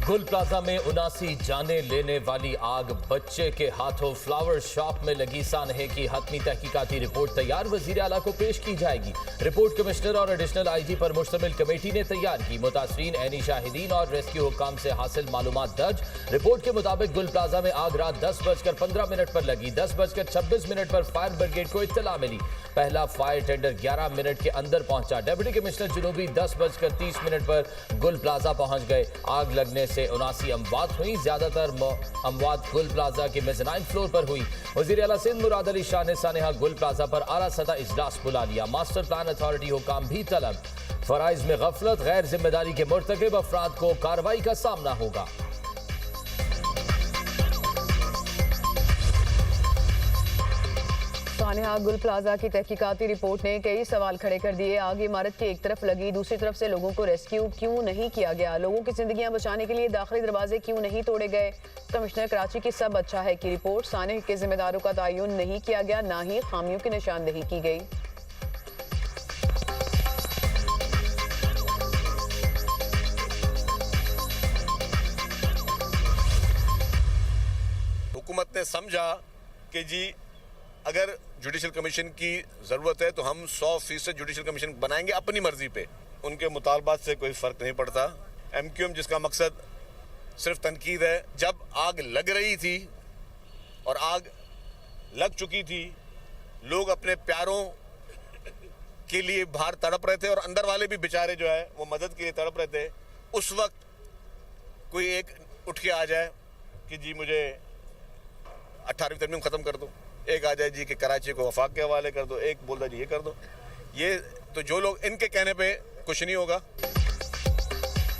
गुल प्लाजा में 79 जाने लेने वाली आग, बच्चे के हाथों फ्लावर शॉप में लगी सानहे की हतमी तहकीकाती रिपोर्ट तैयार, वजीर आला को पेश की जाएगी। रिपोर्ट कमिश्नर और एडिशनल आईजी पर मुश्तमिल कमेटी ने तैयार की। मुतासरीन, ऐनी शाहिदीन और रेस्क्यू हुक्काम से हासिल मालूमात दर्ज। रिपोर्ट के मुताबिक गुल प्लाजा में आग रात 10:15 पर लगी। 10:26 पर फायर ब्रिगेड को इत्तला मिली। पहला फायर टेंडर 11 मिनट के अंदर पहुंचा। डिप्टी कमिश्नर जुनूबी 10:30 पर गुल प्लाजा पहुंच गए। आग लगने से 79 अमवात हुई। ज्यादातर अमवात गुल प्लाजा के मेज़नाइन फ्लोर पर हुई। वज़ीर आला सिंध मुराद अली शाह ने सानेहा गुल प्लाजा पर आला सतह इजलास बुला लिया। मास्टर प्लान अथॉरिटी हुकाम भी तलब। फराइज में गफलत, गैर जिम्मेदारी के मुर्तकिब अफराद को कार्रवाई का सामना होगा। सानेहा गुल प्लाजा की तहकीकाती रिपोर्ट ने कई सवाल खड़े कर दिए। आग इमारत की एक तरफ लगी, दूसरी तरफ से लोगों को रेस्क्यू क्यों नहीं किया गया? लोगों की जिंदगियां बचाने के लिए दाखिली दरवाजे क्यों नहीं तोड़े गए? कमिश्नर कराची की सब अच्छा है की रिपोर्ट, सानेहा के जिम्मेदारों का तयन नहीं किया गया, ना ही खामियों की निशानदेही की गई। हुकूमत ने समझा कि जी अगर जुडिशल कमीशन की ज़रूरत है तो हम 100% जुडिशल कमीशन बनाएंगे अपनी मर्जी पे। उनके मुतालबात से कोई फ़र्क नहीं पड़ता। MQM जिसका मकसद सिर्फ तनकीद है, जब आग लग रही थी और आग लग चुकी थी, लोग अपने प्यारों के लिए बाहर तड़प रहे थे और अंदर वाले भी बेचारे जो है वो मदद के लिए तड़प रहे थे। उस वक्त कोई एक उठ के आ जाए कि जी मुझे 18वीं तरमीम ख़त्म कर दो, एक आ जाए जी कि कराची को वफाक के हवाले कर दो, एक बोल दो जी ये कर दो। ये तो जो लोग इनके कहने पे कुछ नहीं होगा।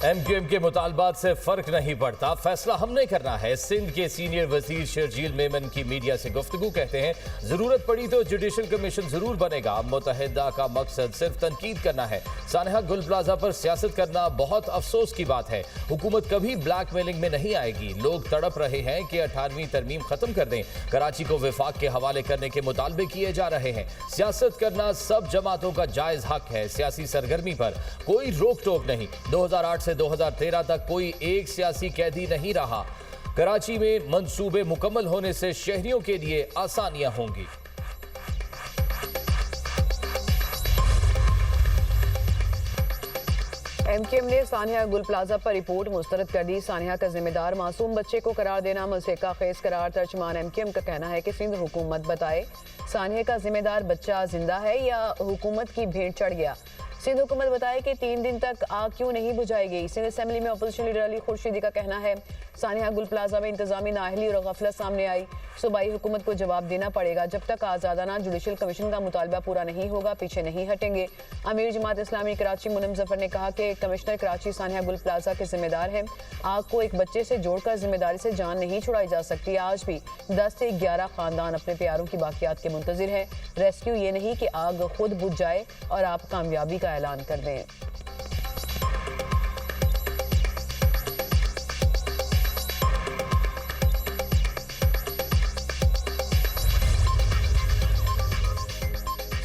MQM के मुतालबात से फर्क नहीं पड़ता, फैसला हमने करना है। सिंध के सीनियर वजीर शर्जील मेमन की मीडिया से गुफ्तगू, कहते हैं जरूरत पड़ी तो जुडिशल कमीशन जरूर बनेगा। मुत्तहिदा का मकसद सिर्फ तनकीद करना है। सानेहा गुल प्लाजा पर सियासत करना बहुत अफसोस की बात है। हुकूमत कभी ब्लैकमेलिंग में नहीं आएगी। लोग तड़प रहे हैं कि 18वीं तरमीम खत्म कर दें। कराची को विफाक के हवाले करने के मुतालबे किए जा रहे हैं। सियासत करना सब जमातों का जायज हक है। सियासी सरगर्मी पर कोई रोक टोक नहीं। 2008 से 2013 तक कोई एक सियासी कैदी नहीं रहा। कराची में मंसूबे मुकम्मल होने से शहरियों के लिए आसानियां होंगी। MQM ने सानेहा गुल प्लाजा पर रिपोर्ट मुस्तरद कर दी। सानेहा का जिम्मेदार मासूम बच्चे को करार देना मसलेका खेज करार। तर्जमान MQM का कहना है कि सिंध हुकूमत बताए सानेहा का जिम्मेदार बच्चा जिंदा है या हुकूमत की भेंट चढ़ गया। सिंध हुकूमत बताए कि 3 दिन तक आग क्यों नहीं बुझाई गई। सिंध असेंबली में अपोजिशन लीडर अली खुर्शीदी का कहना है सानेहा गुल प्लाजा में इंतजामी नाअहली और गफलत सामने आई। सूबाई हुकूमत को जवाब देना पड़ेगा। जब तक आज़ादाना जुडिशल कमीशन का मुतालबा पूरा नहीं होगा, पीछे नहीं हटेंगे। अमीर जमात इस्लामी कराची मुनम जफर ने कहा कि कमिश्नर कराची सानेहा गुल प्लाजा के जिम्मेदार हैं। आग को एक बच्चे से जोड़कर जिम्मेदारी से जान नहीं छुड़ाई जा सकती। आज भी 10 से 11 खानदान अपने प्यारों की बाकियात के मुंतजिर हैं। रेस्क्यू ये नहीं कि आग खुद बुझ जाए और आप कामयाबी का ऐलान कर दें।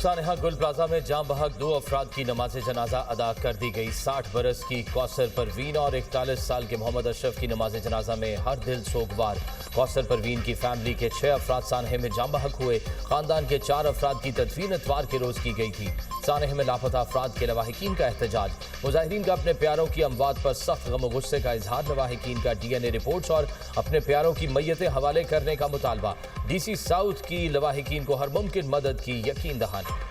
सानेहा गुल प्लाजा में जाम बहक 2 अफराद की नमाज जनाजा अदा कर दी गई। 60 बरस की कौसर परवीन और 41 साल के मोहम्मद अशरफ की नमाज जनाजा में हर दिल सोगवार। कौसर परवीन की फैमिली के 6 अफराद सानेहे में जाम बहक हुए। खानदान के 4 अफराद की तदफीन इतवार के रोज की गई थी। सानेहे में लापता अफराद के लवाहिकीन का एहतजाज। मुजाहिरीन का अपने प्यारों की अमवात पर सख्त गम गुस्से का इजहार। लवाहिकीन का DNA रिपोर्ट्स और अपने प्यारों की मैयतें हवाले करने का मुतालबा। DC साउथ की लवाहिकीन को हर मुमकिन मदद की यकीन दहानी।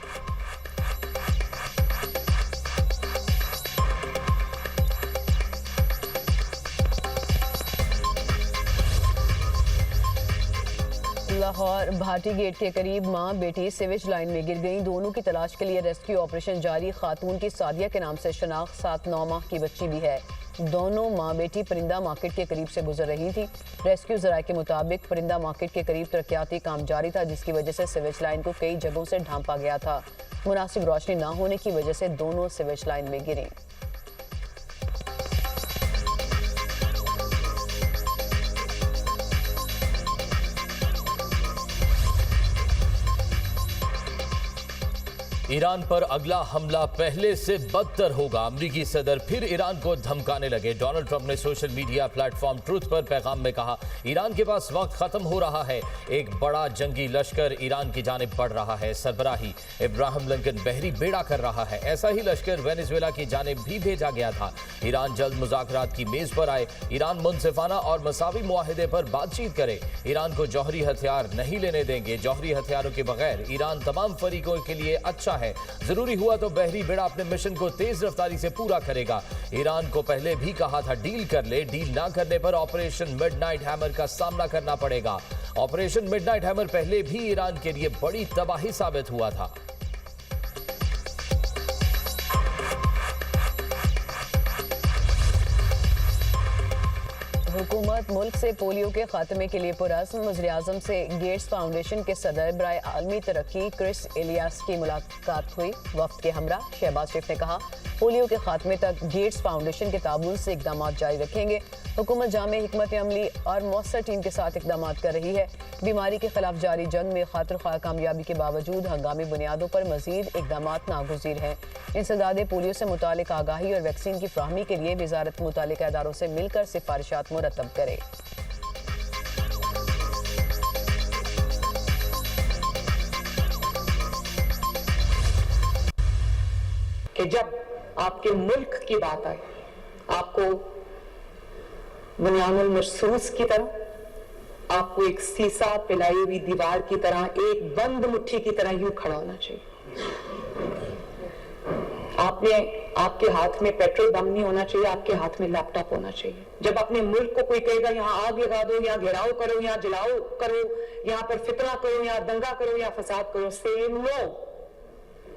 लाहौर भाटी गेट के करीब मां बेटी सीवेज लाइन में गिर गईं। दोनों की तलाश के लिए रेस्क्यू ऑपरेशन जारी। खातून की सादिया के नाम से शनाख्त, 7 9 माह की बच्ची भी है। दोनों मां बेटी परिंदा मार्केट के करीब से गुजर रही थी। रेस्क्यू जराये के मुताबिक परिंदा मार्केट के करीब तरक्याती काम जारी था, जिसकी वजह से सीवेज लाइन को कई जगहों से ढांपा गया था। मुनासिब रोशनी न होने की वजह से दोनों सीवेज लाइन में गिरे। ईरान पर अगला हमला पहले से बदतर होगा। अमरीकी सदर फिर ईरान को धमकाने लगे। डोनाल्ड ट्रंप ने सोशल मीडिया प्लेटफॉर्म ट्रुथ पर पैगाम में कहा, ईरान के पास वक्त खत्म हो रहा है। एक बड़ा जंगी लश्कर ईरान की जानिब बढ़ रहा है। सरबराही इब्राहिम लिंकन बहरी बेड़ा कर रहा है। ऐसा ही लश्कर वेनेजुएला की जानिब भी भेजा गया था। ईरान जल्द मुज़ाकरात की मेज पर आए। ईरान मुनसिफाना और मसावी मुआहिदे पर बातचीत करे। ईरान को जौहरी हथियार नहीं लेने देंगे। जौहरी हथियारों के बगैर ईरान तमाम फरीकों के लिए अच्छा है। जरूरी हुआ तो बहरी बेड़ा अपने मिशन को तेज रफ्तारी से पूरा करेगा। ईरान को पहले भी कहा था डील कर ले। डील ना करने पर ऑपरेशन मिडनाइट हैमर का सामना करना पड़ेगा। ऑपरेशन मिडनाइट हैमर पहले भी ईरान के लिए बड़ी तबाही साबित हुआ था। हुकूमत मुल्क से पोलियो के खात्मे के लिए पुरज़्म। वज़ीर-ए-आज़म से गेट्स फाउंडेशन के सदर बराए आलमी तरक्की क्रिस इलियास की मुलाकात हुई। वक्त के हमरा शहबाज शरीफ ने कहा, पोलियो के खात्मे तक गेट्स फाउंडेशन के ताबून से इकदाम जारी रखेंगे। हुकूमत जामे हिकमत अमली और मौसर टीम के साथ इकदाम कर रही है। बीमारी के खिलाफ जारी जंग में खातिर ख्वाह कामयाबी के बावजूद हंगामी बुनियादों पर मजीद इकदाम नागुज़ीर हैं। इंसदादे पोलियो से मुतालिक आगाही और वैक्सीन की फ्राहमी के लिए वजारत मुतालिका इदारों से मिलकर सिफारिशात मुरतब करे। कि जब आपके मुल्क की बात आए, आपको बुनियानुल मरसूस की तरह, आपको एक सीसा पिलाई हुई दीवार की तरह, एक बंद मुट्ठी की तरह यूं खड़ा होना चाहिए। आपके हाथ में पेट्रोल बम नहीं होना चाहिए, आपके हाथ में लैपटॉप होना चाहिए। जब अपने मुल्क को कोई कहेगा यहाँ आग लगा दो, यहाँ घेराव करो, यहाँ जलाओ करो, यहाँ पर फितना करो, यहाँ दंगा करो, यहाँ फसाद करो, से नो,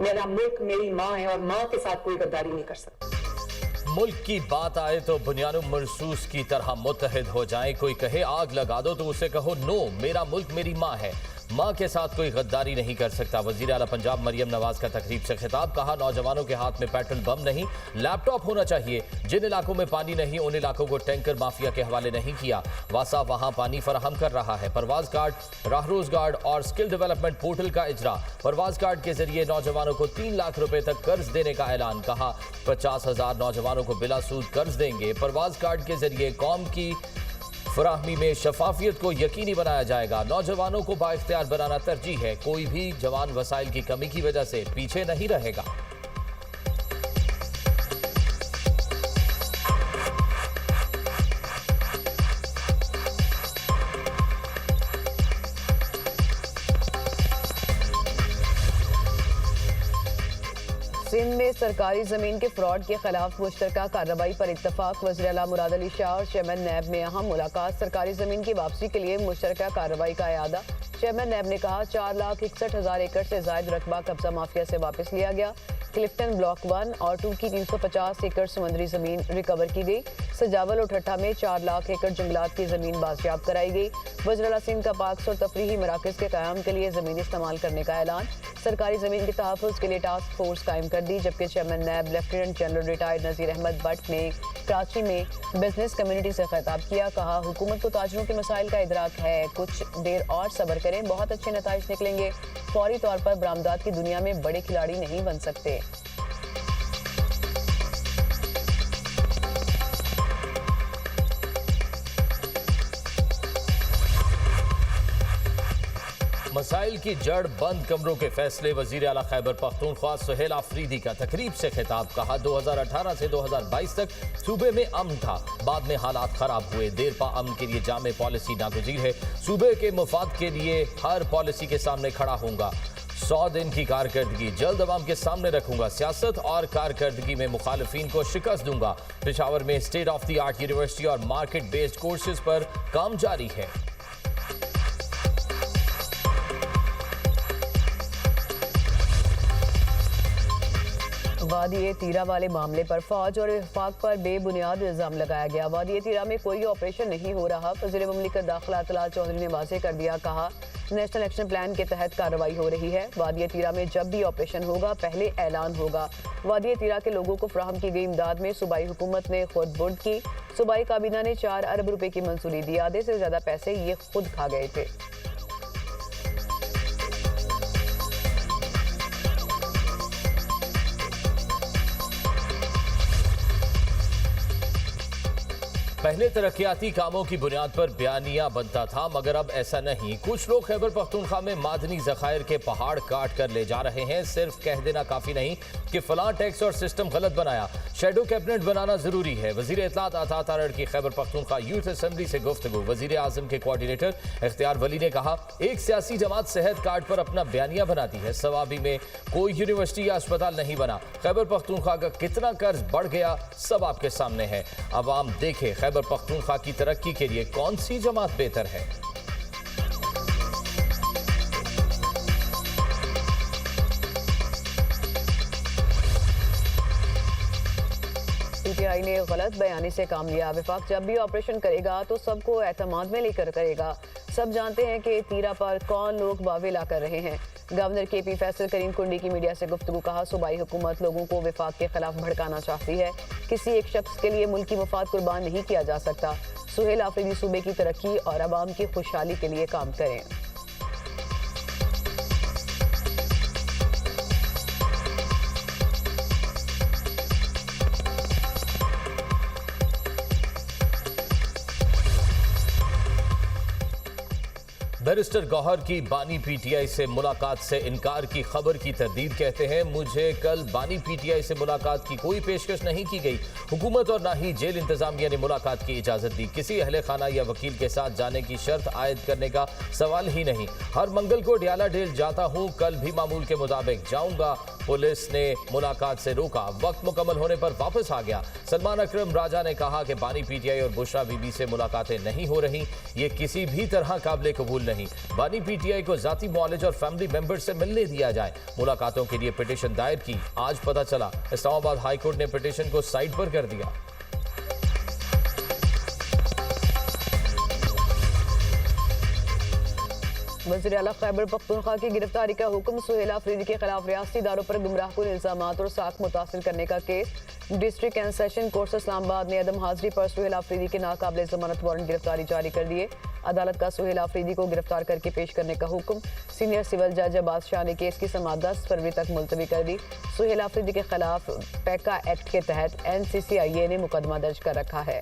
मेरा मुल्क मेरी माँ है और माँ के साथ कोई गद्दारी नहीं कर सकता। मुल्क की बात आए तो बुनियानुल मरसूस की तरह मुत्तहिद हो जाए। कोई कहे आग लगा दो तो उसे कहो नो, मेरा मुल्क मेरी माँ है, माँ के साथ कोई गद्दारी नहीं कर सकता। वजीर आला पंजाब मरियम नवाज का तकरीब से खिताब, कहा नौजवानों के हाथ में पेट्रोल बम नहीं लैपटॉप होना चाहिए। जिन इलाकों में पानी नहीं उन इलाकों को टैंकर माफिया के हवाले नहीं किया। वासा वहां पानी फराहम कर रहा है। परवाज कार्ड, राहरोज कार्ड और स्किल डेवलपमेंट पोर्टल का इजरा। परवाज कार्ड के जरिए नौजवानों को 3 लाख रुपए तक कर्ज देने का ऐलान। कहा 50,000 नौजवानों को बिला सूद कर्ज देंगे। परवाज कार्ड के जरिए कौम की फराहमी में शफाफियत को यकीनी बनाया जाएगा। नौजवानों को बाइख्तियार बनाना तरजीह है। कोई भी जवान वसाइल की कमी की वजह से पीछे नहीं रहेगा। सिंध में सरकारी जमीन के फ्रॉड के खिलाफ मुश्तरका कार्रवाई पर इत्तफाक। वज़ीर आला मुराद अली शाह और चेयरमैन नैब में अहम मुलाकात। सरकारी जमीन की वापसी के लिए मुश्तरका कार्रवाई का इरादा। चेयरमैन नैब ने कहा 4,61,000 एकड़ से जायद रकबा कब्जा माफिया से वापस लिया गया। क्लिफ्टन ब्लॉक 1 और 2 की 350 एकड़ समुद्री जमीन रिकवर की गई। सजावल और ठट्ठा में 4 लाख एकड़ जंगलात की जमीन बाजियाब कराई गई। वज़ीर आला सिंध का पार्क्स और तफरीही मराकज़ के क़याम के लिए जमीन इस्तेमाल करने का ऐलान। सरकारी जमीन के तहफ़्फ़ुज़ के लिए टास्क फोर्स कायम कर दी। जबकि चेयरमैन नैब लेफ्टिनेंट जनरल रिटायर्ड नज़ीर अहमद भट्ट ने कराची में बिजनेस कम्युनिटी से खिताब किया। कहा हुकूमत को ताजरों के मसाइल का इदराक है, कुछ देर और सब्र करें, बहुत अच्छे नताइज निकलेंगे। फौरी तौर पर बरामदात की दुनिया में बड़े खिलाड़ी नहीं बन सकते। मसाइल की जड़ बंद कमरों के फैसले। वजीर आला खैबर पख्तूनख्वा सुहेल आफरीदी का तकरीब से खिताब, कहा 2018 से 2022 तक सूबे में अमन था, बाद में हालात खराब हुए। देरपा अमन के लिए जामे पॉलिसी नागुज़ीर है। सूबे के मुफाद के लिए हर पॉलिसी के सामने खड़ा होऊंगा। 100 दिन की कारकर्दगी जल्द अवाम के सामने रखूंगा। सियासत और कारकर्दगी में मुखालिफिन को शिकस्त दूंगा। पेशावर में state of the art university और मार्केट बेस्ड कोर्सेज पर काम जारी है। वादी तीरा वाले मामले पर फौज और वफाक पर बेबुनियाद इल्जाम लगाया गया। वादी तीरा में कोई ऑपरेशन नहीं हो रहा। वज़ीर मुमलिकत दाखिला तलाल चौधरी ने वाज़ेह कर दिया। कहा नेशनल एक्शन प्लान के तहत कार्रवाई हो रही है। वादी तीरा में जब भी ऑपरेशन होगा पहले ऐलान होगा। वादी तीरा के लोगों को फराहम की गई इमदाद में सूबाई हुकूमत ने खुद बुर्द की। सूबाई काबीना ने 4 अरब रुपए की मंजूरी दी। आधे से ज्यादा पैसे ये खुद खा गए थे। पहले तरक्याती कामों की बुनियाद पर बयानिया बनता था, मगर अब ऐसा नहीं। कुछ लोग खैबर पख्तूनख्वा में मादनी जखायर के पहाड़ काट कर ले जा रहे हैं। सिर्फ कह देना काफी नहीं कि फलां टैक्स और सिस्टम गलत बनाया। शेडो कैबिनेट बनाना जरूरी है। वजीर इत्तलात अता तारड़ की खैबर पख्तूनख्वा यूथ असेंबली से गुफ्तगू। वजीर आजम के कोऑर्डिनेटर इख्तियार वली ने कहा, एक सियासी जमात सेहत कार्ड पर अपना बयानिया बनाती है। सवाबी में कोई यूनिवर्सिटी या अस्पताल नहीं बना। खैबर पख्तूनख्वा का कितना कर्ज बढ़ गया सब आपके सामने है। अब आम देखें खैबर पख्तूनख्वा की तरक्की के लिए कौन सी जमात बेहतर है। पीटीआई ने गलत बयानी से काम लिया। विफाक जब भी ऑपरेशन करेगा तो सबको एतमाद में लेकर करेगा। सब जानते हैं कि तीरा पर कौन लोग वावेला कर रहे हैं। गवर्नर केपी फैसल करीम कुंडी की मीडिया से गुफ्तगू। कहा, सूबाई हुकूमत लोगों को विफाक के खिलाफ भड़काना चाहती है। किसी एक शख्स के लिए मुल्की मफाद कुर्बान नहीं किया जा सकता। सुहेल आफरीदी सूबे की तरक्की और आवाम की खुशहाली के लिए काम करें। बैरिस्टर गौहर की बानी पीटीआई से मुलाकात से इनकार की खबर की तरदीद। कहते हैं, मुझे कल बानी पीटीआई से मुलाकात की कोई पेशकश नहीं की गई। हुकूमत और ना ही जेल इंतजामिया ने मुलाकात की इजाजत दी। किसी अहले खाना या वकील के साथ जाने की शर्त आयद करने का सवाल ही नहीं। हर मंगल को डियाला डेल जाता हूँ, कल भी मामूल के मुताबिक जाऊंगा। पुलिस ने मुलाकात से रोका, वक्त मुकम्मल होने पर वापस आ गया। सलमान अकरम राजा ने कहा कि बानी पीटीआई और बुशरा बीबी से मुलाकातें नहीं हो रही, ये किसी भी तरह काबिल कबूल नहीं। बानी पीटीआई को जाती मुआलिज और फैमिली मेंबर से मिलने दिया जाए। मुलाकातों के लिए पिटीशन दायर की। आज पता चला इस्लामाबाद हाई कोर्ट ने पिटीशन को साइड पर कर दिया। वज़ीर आला खैबर पख्तूनख्वा की गिरफ्तारी का हुक्म। सुहेल आफरीदी के खिलाफ रियासती इदारों पर गुमराहकुन इल्जामात और साख मुतासिर करने का case. District and session court Islamabad ने अदम हाजिरी पर सुहेल आफरीदी के नाकाबिल जमानत वारंट गिरफ्तारी जारी कर दिए। अदालत का सुहेल आफरीदी को गिरफ्तार करके पेश करने का हुक्म। सीनियर सिविल जज अब्बास शाह ने केस की समाअत 10 फरवरी तक मुलतवी कर दी। सुहेल आफरीदी के खिलाफ पैका एक्ट के तहत NCCIA ने मुकदमा दर्ज कर रखा है।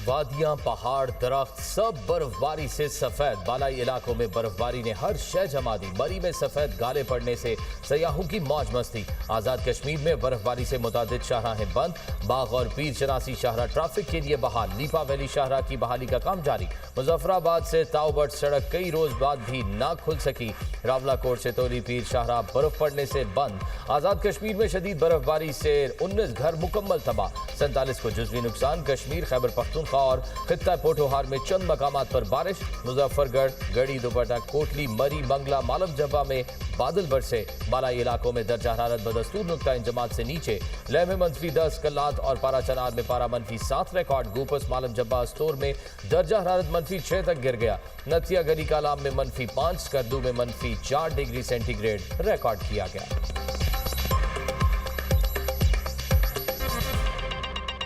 वादियां, पहाड़, दरख्त सब बर्फबारी से सफेद। बालाई इलाकों में बर्फबारी ने हर शय जमा दी। मरी में सफेद गाले पड़ने से सयाहों की मौज मस्ती। आजाद कश्मीर में बर्फबारी से मुतादिद शाहराहें बंद। बाग और पीर चनासी शाहरा ट्रैफिक के लिए बहाल। लीपा वैली शाहरा की बहाली का काम जारी। मुजफ्फराबाद से ताओबट सड़क कई रोज बाद भी ना खुल सकी। रावलाकोट से तोली पीर शाहरा बर्फ पड़ने से बंद। आजाद कश्मीर में शदीद बर्फबारी से 19 घर मुकम्मल तबाह। 47 को जुज़वी नुकसान। कश्मीर, खैबर पख्तूनख्वा और खित्ता पोठोहार में चंद मकामात पर बारिश। मुजफ्फरगढ़, गढ़ी, दुपट्टा, कोटली, मरी, मंगला, मालम जब्बा में बादल बरसे। बालाई इलाकों में दर्जा हरारत बदस्तूर नुक्ता इंजमात से नीचे। लेह में -10, कल्लात और पारा चनार में पारा -7 रिकॉर्ड। गोपस, मालम जब्बा स्टोर में दर्जा हरारत -6 तक गिर गया। नथिया गरी कालाम में -5, करदू में -4 डिग्री सेंटीग्रेड रिकॉर्ड किया गया।